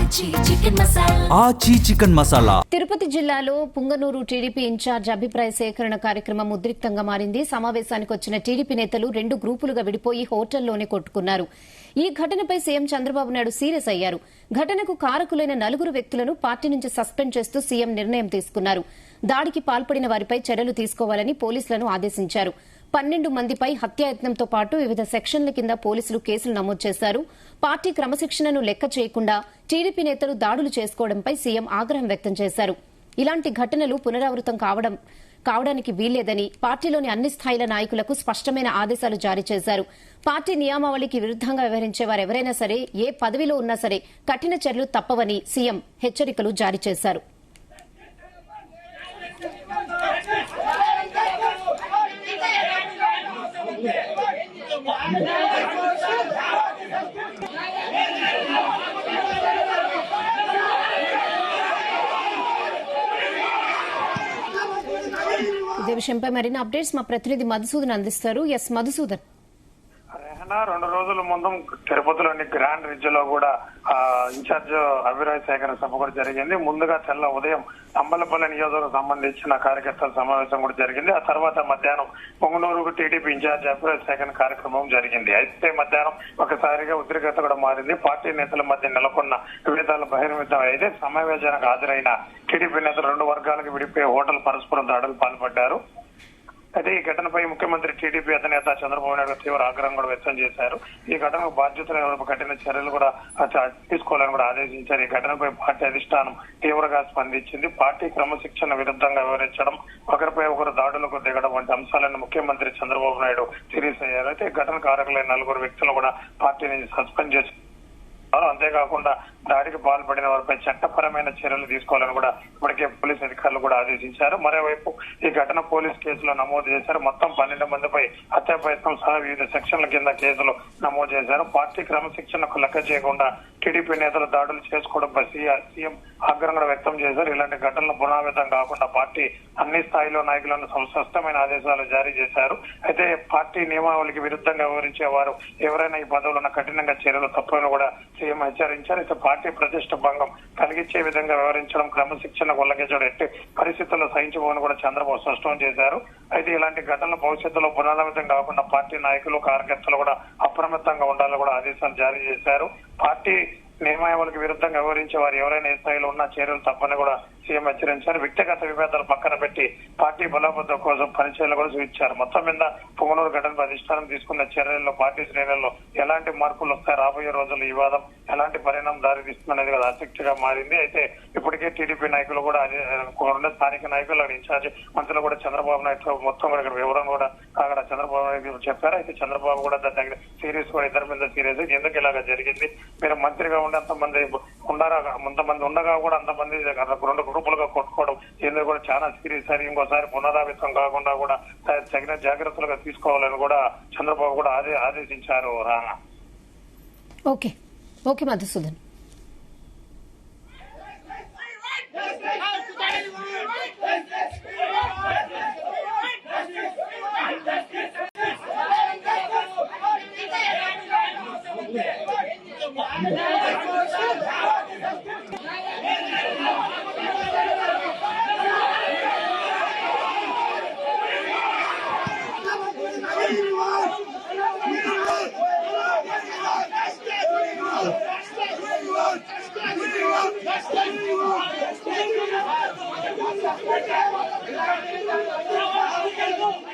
ఆచి చికెన్ మసాలా. తిరుపతి జిల్లాలో Punganur TDP incharge అభిప్రాయ సేకరణ కార్యక్రమం ఉద్రిక్తంగా మారింది. సమావేశానికి వచ్చిన టీడీపీ నేతలు 2 గ్రూపులుగా విడిపోయి హోటల్లోనే కొట్టుకున్నారు. ఈ ఘటనపై సీఎం చంద్రబాబు నాయుడు సీరియస్ అయ్యారు. ఘటనకు కారకులైన 4 వ్యక్తులను పార్టీ నుంచి సస్పెండ్ చేస్తూ సీఎం నిర్ణయం తీసుకున్నారు. దాడికి పాల్పడిన వారిపై చర్యలు తీసుకోవాలని పోలీసులను ఆదేశించారు. 12 మందిపై హత్యాయత్నంతో పాటు వివిధ సెక్షన్ల కింద పోలీసులు కేసులు నమోదు చేశారు. పార్టీ క్రమశిక్షణను లెక్క చేయకుండా టీడీపీ నేతలు దాడులు చేసుకోవడంపై సీఎం ఆగ్రహం వ్యక్తం చేశారు. ఇలాంటి ఘటనలు పునరావృతం కావడానికి వీల్లేదని పార్టీలోని అన్ని స్థాయిల నాయకులకు స్పష్టమైన ఆదేశాలు జారీ చేశారు. పార్టీ నియమావళికి విరుద్దంగా వ్యవహరించే వారెవరైనా సరే, ఏ పదవిలో ఉన్నా సరే కఠిన చర్యలు తప్పవని సీఎం హెచ్చరికలు జారీ చేశారు. ఇదే విషయంపై మరిన్ని అప్డేట్స్ మా ప్రతినిధి మధుసూదన్ అందిస్తారు. ఎస్ మధుసూదన్. 2 రోజుల ముందు తిరుపతిలోని గ్రాండ్ రిడ్జ్ లో కూడా ఇన్ఛార్జ్ అభిప్రాయ సేకరణ సభ కూడా జరిగింది. ముందుగా తెల్ల ఉదయం అంబలపల్లి నియోజకవర్గం సంబంధించిన కార్యకర్తల సమావేశం కూడా జరిగింది. ఆ తర్వాత మధ్యాహ్నం పొంగనూరు టీడీపీ ఇన్ఛార్జ్ అభిప్రాయ సేకరణ కార్యక్రమం జరిగింది. అయితే మధ్యాహ్నం ఒకసారిగా ఉద్రిక్తత కూడా మారింది. పార్టీ నేతల మధ్య నెలకొన్న విభేదాలు బహిర్గతం అయితే సమావేశానికి హాజరైన టీడీపీ నేతలు 2 వర్గాలకు విడిపోయి హోటల్ పరస్పరం దాడులు పాల్పడ్డారు. అయితే ఈ ఘటనపై ముఖ్యమంత్రి టీడీపీ అధినేత చంద్రబాబు నాయుడు తీవ్ర ఆగ్రహం కూడా వ్యక్తం చేశారు. ఈ ఘటనకు బాధ్యతలు కఠిన చర్యలు కూడా తీసుకోవాలని కూడా ఆదేశించారు. ఈ ఘటనపై పార్టీ అధిష్టానం తీవ్రంగా స్పందించింది. పార్టీ క్రమశిక్షణ విరుద్ధంగా వ్యవహరించడం, ఒకరిపై ఒకరు దాడులకు దిగడం వంటి అంశాలను ముఖ్యమంత్రి చంద్రబాబు నాయుడు సీరియస్ అయ్యారు. అయితే ఘటన కారకులైన 4 వ్యక్తులు కూడా పార్టీ నుంచి సస్పెండ్ చేసి, అంతేకాకుండా దాడికి పాల్పడిన వారిపై చట్టపరమైన చర్యలు తీసుకోవాలని కూడా ఇప్పటికే పోలీసు అధికారులు కూడా ఆదేశించారు. మరోవైపు ఈ ఘటన పోలీసు కేసులో నమోదు చేశారు. మొత్తం 12 మందిపై హత్యా ప్రయత్నం సహా వివిధ సెక్షన్ల కింద కేసులు నమోదు చేశారు. పార్టీ క్రమశిక్షణకు లెక్క చేయకుండా టీడీపీ నేతలు దాడులు చేసుకోవడంపై సీఎం ఆగ్రహం కూడా వ్యక్తం చేశారు. ఇలాంటి ఘటనలు పునరావృతం కాకుండా పార్టీ అన్ని స్థాయిలో నాయకులను స్పష్టమైన ఆదేశాలు జారీ చేశారు. అయితే పార్టీ నియమావళికి విరుద్ధంగా వ్యవహరించే వారు ఎవరైనా ఈ పదవులను కఠినంగా చర్యలు తప్పని కూడా సీఎం హెచ్చరించారు. అయితే పార్టీ ప్రతిష్ట భంగం కలిగించే విధంగా వ్యవహరించడం, క్రమశిక్షణ ఉల్లంఘించడం ఎట్టి పరిస్థితుల్లో సహించబోని కూడా చంద్రబాబు స్పష్టం చేశారు. అయితే ఇలాంటి ఘటనలు భవిష్యత్తులో పునరావృతం కాకుండా పార్టీ నాయకులు, కార్యకర్తలు కూడా అప్రమత్తంగా ఉండాలని కూడా ఆదేశాలు జారీ చేశారు. పార్టీ నియమావళికి విరుద్ధంగా వ్యవహరించే వారు ఎవరైనా ఏ స్థాయిలో ఉన్న చర్యలు తప్పని కూడా సీఎం హెచ్చరించారు. వ్యక్తిగత విభేదాలు పక్కన పెట్టి పార్టీ బలోపేతం కోసం పనిచేయాలని కూడా సూచించారు. మొత్తం మీద పొంగనూరు ఘటనపై అధిష్టానం తీసుకున్న చర్యల్లో పార్టీ శ్రేణుల్లో ఎలాంటి మార్పులు వస్తాయి, రాబోయే రోజుల్లో ఈ వాదం ఎలాంటి పరిణామం దారితీస్తుందనేది కూడా ఆసక్తిగా మారింది. అయితే ఇప్పటికే టీడీపీ నాయకులు కూడా స్థానిక నాయకులు, ఇన్ఛార్జ్ మంత్రులు కూడా చంద్రబాబు నాయుడు మొత్తం కూడా ఇక్కడ వివరం కూడా అక్కడ చంద్రబాబు నాయుడు చెప్పారు. అయితే చంద్రబాబు కూడా దాని దగ్గర సీరియస్ కూడా ఇద్దరి మీద సీరియస్ ఎందుకు ఇలాగా జరిగింది, మీరు మంత్రిగా ఉండి అంతమంది ఉండగా కూడా అంతమంది 2 గ్రూపులుగా కొట్టుకోవడం ఎందుకు కూడా చాలా సీరియస్ అని, ఇంకోసారి పునరావృతం కాకుండా కూడా తగిన జాగ్రత్తలుగా తీసుకోవాలని కూడా చంద్రబాబు కూడా ఆదేశించారు. రానా ఓకే మధుసూదన్.